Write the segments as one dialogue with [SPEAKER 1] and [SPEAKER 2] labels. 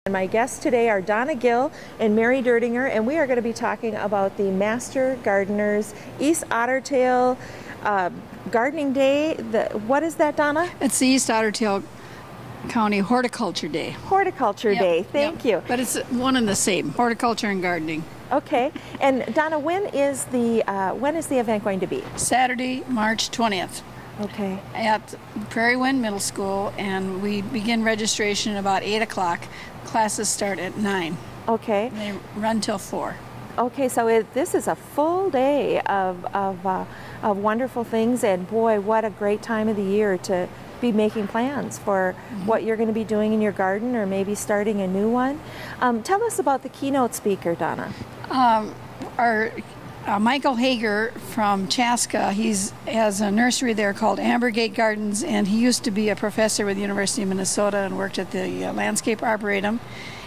[SPEAKER 1] And my guests today are Donna Gill and Mary Dirtinger, and we are going to be talking about the Master Gardeners East Otter Tail Gardening Day. What is that, Donna?
[SPEAKER 2] It's the East Otter Tail County Horticulture Day.
[SPEAKER 1] Horticulture Day, thank you.
[SPEAKER 2] But it's one and the same, horticulture and gardening.
[SPEAKER 1] Okay, and Donna, when is the event going to be?
[SPEAKER 2] Saturday, March 20th.
[SPEAKER 1] Okay.
[SPEAKER 2] At Prairie Wind Middle School, and we begin registration about 8 o'clock. Classes start at 9.
[SPEAKER 1] Okay.
[SPEAKER 2] And they run till 4.
[SPEAKER 1] Okay, so this is a full day of wonderful things, and boy, what a great time of the year to be making plans for what you're going to be doing in your garden, or maybe starting a new one. Tell us about the keynote speaker, Donna.
[SPEAKER 2] Michael Hager from Chaska, he has a nursery there called Ambergate Gardens, and he used to be a professor with the University of Minnesota and worked at the Landscape Arboretum.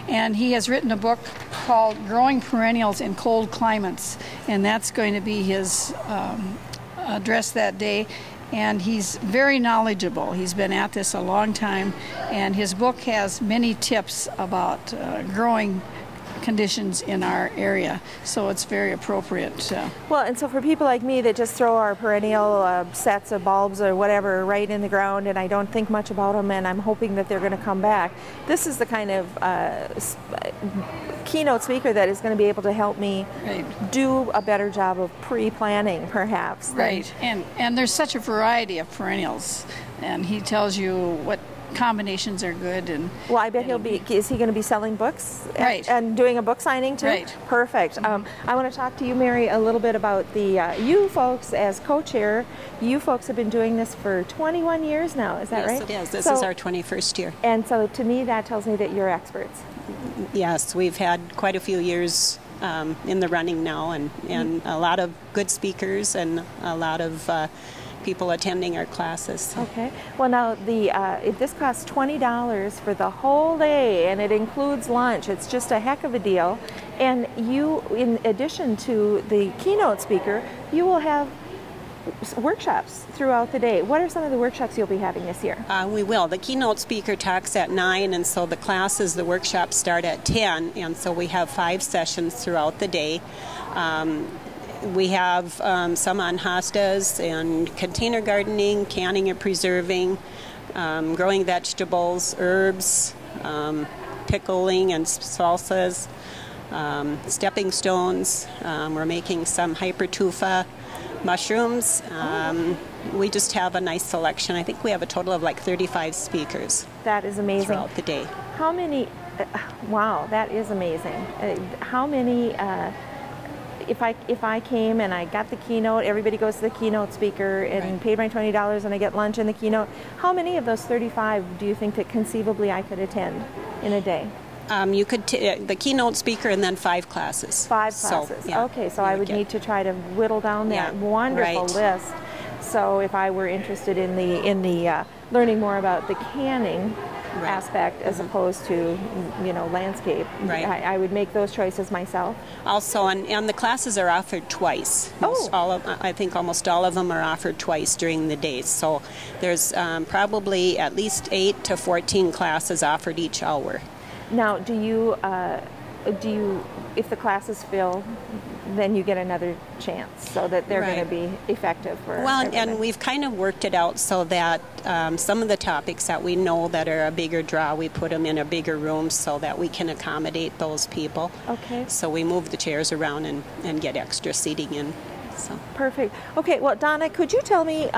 [SPEAKER 2] And he has written a book called Growing Perennials in Cold Climates, and that's going to be his address that day. And he's very knowledgeable. He's been at this a long time, and his book has many tips about growing conditions in our area, so it's very appropriate.
[SPEAKER 1] Well, and so for people like me that just throw our perennial sets of bulbs or whatever right in the ground, and I don't think much about them, and I'm hoping that they're going to come back, this is the kind of keynote speaker that is going to be able to help me do a better job of pre-planning, perhaps.
[SPEAKER 2] Right, and there's such a variety of perennials, and he tells you what combinations are good. And
[SPEAKER 1] well, I bet is he going to be selling books?
[SPEAKER 2] Right.
[SPEAKER 1] And doing a book signing too?
[SPEAKER 2] Right.
[SPEAKER 1] Perfect. I want to talk to you, Mary, a little bit about the you folks as co-chair. You folks have been doing this for 21 years now, is that right?
[SPEAKER 3] Yes, it is. This is our 21st year.
[SPEAKER 1] And so to me that tells me that you're experts.
[SPEAKER 3] Yes, we've had quite a few years in the running now, and a lot of good speakers and a lot of people attending our classes.
[SPEAKER 1] Okay. Well, now this costs $20 for the whole day, and it includes lunch. It's just a heck of a deal. And you, in addition to the keynote speaker, you will have workshops throughout the day. What are some of the workshops you'll be having this year?
[SPEAKER 3] We will. The keynote speaker talks at 9, and so the classes, the workshops start at 10, and so we have 5 sessions throughout the day. We have some on hostas and container gardening, canning and preserving, growing vegetables, herbs, pickling and salsas, stepping stones. We're making some hypertufa mushrooms. We just have a nice selection. I think we have a total of like 35 speakers.
[SPEAKER 1] That is amazing.
[SPEAKER 3] Throughout the day.
[SPEAKER 1] How many? Wow, that is amazing. How many? If I came and I got the keynote, everybody goes to the keynote speaker and paid my $20 and I get lunch in the keynote, how many of those 35 do you think that conceivably I could attend in a day?
[SPEAKER 3] You could the keynote speaker and then 5 classes.
[SPEAKER 1] 5 classes.
[SPEAKER 3] So, yeah,
[SPEAKER 1] okay, so I would need to try to whittle down that wonderful list. So if I were interested in the learning more about the canning aspect as opposed to landscape, I would make those choices myself.
[SPEAKER 3] Also, and the classes are offered twice. I think almost all of them are offered twice during the day. So there's probably at least 8 to 14 classes offered each hour.
[SPEAKER 1] Now, do you if the classes fill, then you get another chance, so that they're going to be effective for everybody.
[SPEAKER 3] And we've kind of worked it out so that some of the topics that we know that are a bigger draw, we put them in a bigger room so that we can accommodate those people.
[SPEAKER 1] Okay.
[SPEAKER 3] So we move the chairs around and get extra seating in. So.
[SPEAKER 1] Perfect. Okay, well, Donna, could you tell me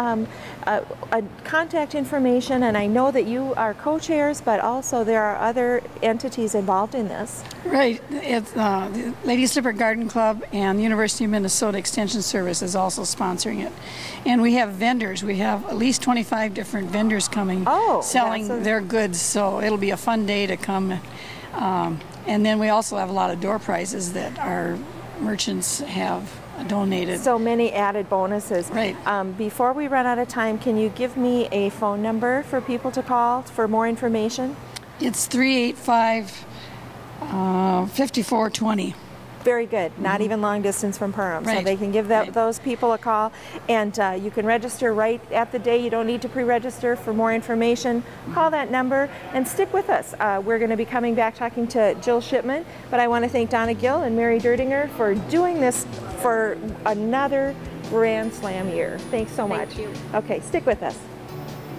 [SPEAKER 1] contact information? And I know that you are co-chairs, but also there are other entities involved in this.
[SPEAKER 2] Right. It's the Lady Slipper Garden Club and the University of Minnesota Extension Service is also sponsoring it. And we have vendors. We have at least 25 different vendors coming selling their goods, so it'll be a fun day to come. And then we also have a lot of door prizes that our merchants have donated.
[SPEAKER 1] So many added bonuses.
[SPEAKER 2] Right.
[SPEAKER 1] Before we run out of time, can you give me a phone number for people to call for more information?
[SPEAKER 2] It's 385-5420.
[SPEAKER 1] Very good. Not even long distance from Perham. So
[SPEAKER 2] Right.
[SPEAKER 1] they can give those people a call. And you can register right at the day. You don't need to pre-register. For more information, call that number and stick with us. We're going to be coming back talking to Jill Shipman. But I want to thank Donna Gill and Mary Dirdinger for doing this for another Grand Slam year. Thanks so much.
[SPEAKER 3] Thank you.
[SPEAKER 1] Okay, stick with us.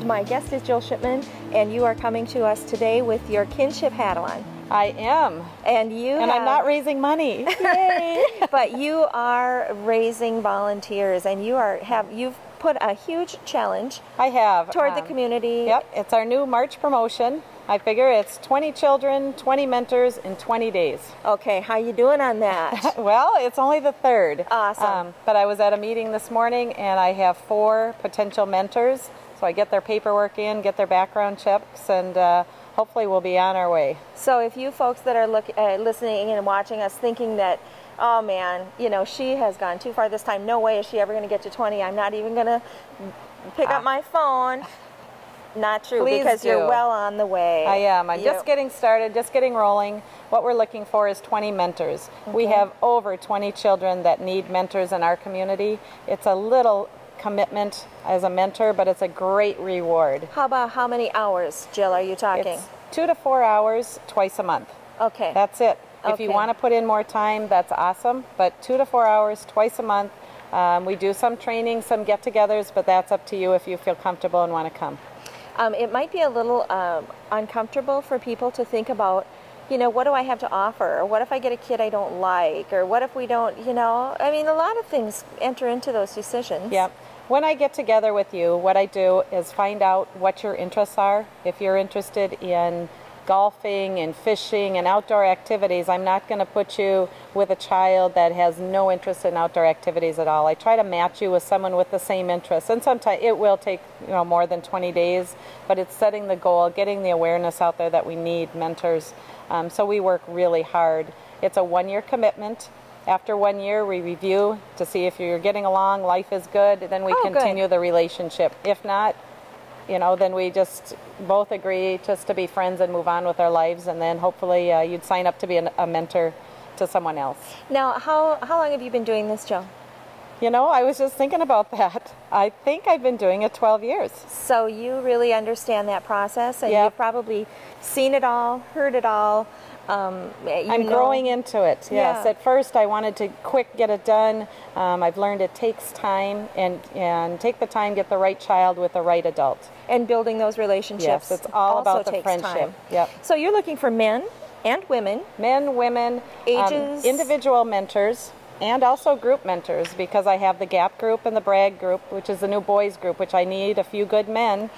[SPEAKER 1] My guest is Jill Shipman, and you are coming to us today with your kinship hat on.
[SPEAKER 4] I am.
[SPEAKER 1] And
[SPEAKER 4] I'm not raising money. Yay!
[SPEAKER 1] But you are raising volunteers, and you've put a huge challenge
[SPEAKER 4] I have.
[SPEAKER 1] toward the community.
[SPEAKER 4] Yep, it's our new March promotion. I figure it's 20 children, 20 mentors in 20 days.
[SPEAKER 1] Okay, how you doing on that?
[SPEAKER 4] Well, it's only the third.
[SPEAKER 1] Awesome.
[SPEAKER 4] But I was at a meeting this morning, and I have 4 potential mentors. So I get their paperwork in, get their background checks, and hopefully we'll be on our way.
[SPEAKER 1] So if you folks that are listening and watching us thinking that, oh man, she has gone too far this time, no way is she ever going to get to 20, I'm not even going to pick up my phone. Not true,
[SPEAKER 4] Please
[SPEAKER 1] because
[SPEAKER 4] do.
[SPEAKER 1] you're well on the way.
[SPEAKER 4] I am. I'm just getting started, just getting rolling. What we're looking for is 20 mentors.
[SPEAKER 1] Okay.
[SPEAKER 4] We have over 20 children that need mentors in our community. It's a little commitment as a mentor, but it's a great reward.
[SPEAKER 1] How about how many hours, Jill, are you talking?
[SPEAKER 4] It's 2 to 4 hours twice a month.
[SPEAKER 1] Okay.
[SPEAKER 4] That's it. If you
[SPEAKER 1] Okay.
[SPEAKER 4] want to put in more time, that's awesome, but 2 to 4 hours twice a month. We do some training, some get-togethers, but that's up to you if you feel comfortable and want to come.
[SPEAKER 1] It might be a little uncomfortable for people to think about, what do I have to offer? Or what if I get a kid I don't like? Or what if we don't, I mean, a lot of things enter into those decisions.
[SPEAKER 4] Yep. When I get together with you, what I do is find out what your interests are. If you're interested in golfing and fishing and outdoor activities, I'm not going to put you with a child that has no interest in outdoor activities at all. I try to match you with someone with the same interests, and sometimes it will take more than 20 days, but it's setting the goal, getting the awareness out there that we need mentors. So we work really hard. It's a 1-year commitment. After 1 year, we review to see if you're getting along, life is good, then we continue the relationship. If not, then we just both agree just to be friends and move on with our lives, and then hopefully you'd sign up to be a mentor to someone else.
[SPEAKER 1] Now, how long have you been doing this, Jill?
[SPEAKER 4] I was just thinking about that. I think I've been doing it 12 years.
[SPEAKER 1] So you really understand that process, and
[SPEAKER 4] Yep.
[SPEAKER 1] you've probably seen it all, heard it all.
[SPEAKER 4] I'm growing into it, yes.
[SPEAKER 1] Yeah.
[SPEAKER 4] At first I wanted to quick get it done. I've learned it takes time, and take the time, get the right child with the right adult.
[SPEAKER 1] And building those relationships.
[SPEAKER 4] Yes, it's all
[SPEAKER 1] also
[SPEAKER 4] about the
[SPEAKER 1] takes
[SPEAKER 4] friendship.
[SPEAKER 1] time.
[SPEAKER 4] Yep.
[SPEAKER 1] So you're looking for men and women.
[SPEAKER 4] Men, women,
[SPEAKER 1] Ages?
[SPEAKER 4] individual mentors, and also group mentors, because I have the GAP group and the BRAG group, which is the new boys group, which I need a few good men.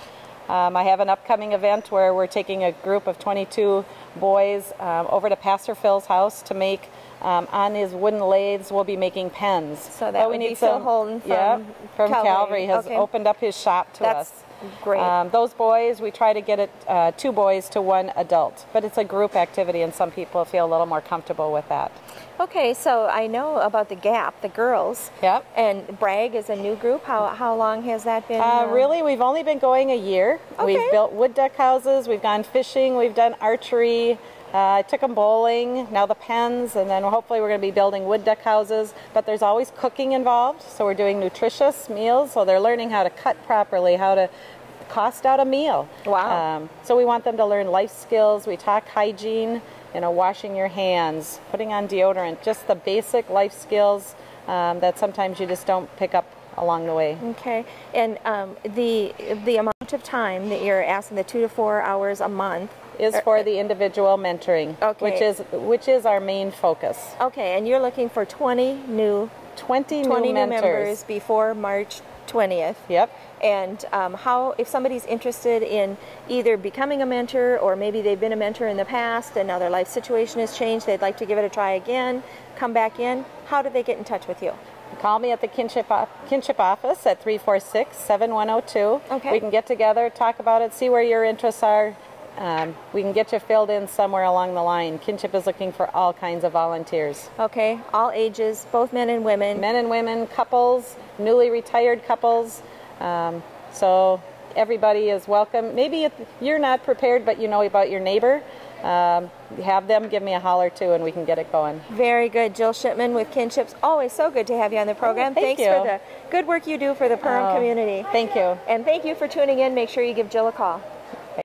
[SPEAKER 4] I have an upcoming event where we're taking a group of 22 boys over to Pastor Phil's house to make, on his wooden lathes, we'll be making pens.
[SPEAKER 1] So that would be Phil Holden from
[SPEAKER 4] Calvary has
[SPEAKER 1] Okay.
[SPEAKER 4] opened up his shop to us.
[SPEAKER 1] That's great.
[SPEAKER 4] Those boys, we try to get it 2 boys to 1 adult, but it's a group activity, and some people feel a little more comfortable with that.
[SPEAKER 1] Okay, so I know about the GAP, the girls.
[SPEAKER 4] Yep.
[SPEAKER 1] And BRAG is a new group. How long has that been?
[SPEAKER 4] Really, we've only been going a year.
[SPEAKER 1] Okay.
[SPEAKER 4] We've built wood deck houses, we've gone fishing, we've done archery, I took them bowling, now the pens, and then hopefully we're going to be building wood deck houses. But there's always cooking involved, so we're doing nutritious meals, so they're learning how to cut properly, how to cost out a meal.
[SPEAKER 1] Wow.
[SPEAKER 4] So we want them to learn life skills. We talk hygiene, washing your hands, putting on deodorant, just the basic life skills that sometimes you just don't pick up along the way.
[SPEAKER 1] Okay, and the amount of time that you're asking, the 2 to 4 hours a month,
[SPEAKER 4] is for the individual mentoring,
[SPEAKER 1] Okay.
[SPEAKER 4] which is our main focus.
[SPEAKER 1] Okay, and you're looking for 20 new
[SPEAKER 4] 20 new
[SPEAKER 1] members
[SPEAKER 4] mentors.
[SPEAKER 1] before March 20th.
[SPEAKER 4] Yep.
[SPEAKER 1] And if somebody's interested in either becoming a mentor, or maybe they've been a mentor in the past and now their life situation has changed, they'd like to give it a try again, come back in, how do they get in touch with you?
[SPEAKER 4] Call me at the kinship office at 346-7102.
[SPEAKER 1] Okay.
[SPEAKER 4] We can get together, talk about it, see where your interests are. We can get you filled in somewhere along the line. Kinship is looking for all kinds of volunteers.
[SPEAKER 1] Okay, all ages, both men and women.
[SPEAKER 4] Men and women, couples, newly retired couples. So everybody is welcome. Maybe if you're not prepared, but you know about your neighbor. have them give me a holler too, and we can get it going.
[SPEAKER 1] Very good. Jill Shipman with Kinships. Always so good to have you on the program.
[SPEAKER 4] Thanks
[SPEAKER 1] for the good work you do for the Perham community.
[SPEAKER 4] Thank you.
[SPEAKER 1] And thank you for tuning in. Make sure you give Jill a call.